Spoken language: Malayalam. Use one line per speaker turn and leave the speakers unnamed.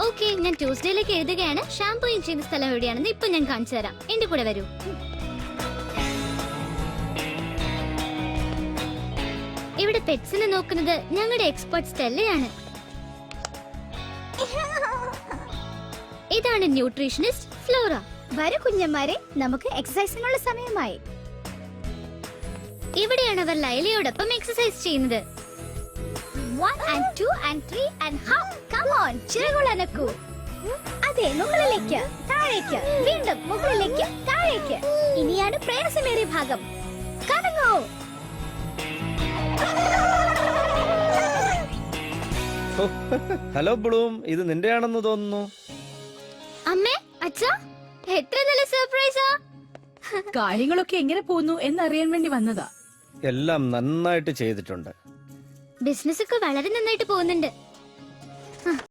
ഓക്കെ, ഞാൻ ട്യൂസ്ഡേയിലേക്ക് എഴുതുകയാണ്. ഷാംപൂയിങ് ചെയ്യുന്ന സ്ഥലം എവിടെയാണെന്ന് ഇപ്പൊ ഞാൻ കാണിച്ചു തരാം. എന്റെ കൂടെ വരൂ. ഇവിടെ പെറ്റ്സിനെ നോക്കുന്നത് ഞങ്ങളുടെ എക്സ്പെർട്ട് സ്റ്റെല്ലയാണ്. ഇതാണ് ന്യൂട്രീഷനിസ്റ്റ് ഫ്ലോറ.
വരൂ കുഞ്ഞന്മാരെ, നമുക്ക് എക്സസൈസിനുള്ള സമയമായി.
ഇവിടെയാണ് അവർ ലൈലയോടൊപ്പം എക്സസൈസ് ചെയ്യുന്നത്.
1 and 2 and 3 and hop. Come on, ചിറകുകളനക്കൂ. അതെ, മുകളിലേക്ക്, താഴേക്ക്, വീണ്ടും മുകളിലേക്ക്, താഴേക്ക്. ഇനിയാണ് പ്രയാസമേറിയ ഭാഗം. കറങ്ങൂ.
ഹലോ ബ്ലൂം, ഇത് നിന്റെയാണെന്ന് തോന്നുന്നു.
അമ്മേ, അച്ഛാ, എത്ര നല്ല സർപ്രൈസാ.
കാര്യങ്ങളൊക്കെ എങ്ങനെ പോകുന്നു എന്നറിയാൻ വേണ്ടി വന്നതാ.
എല്ലാം നന്നായിട്ട് ചെയ്തിട്ടുണ്ട്.
ബിസിനസ് ഒക്കെ വളരെ നന്നായിട്ട് പോകുന്നുണ്ട്.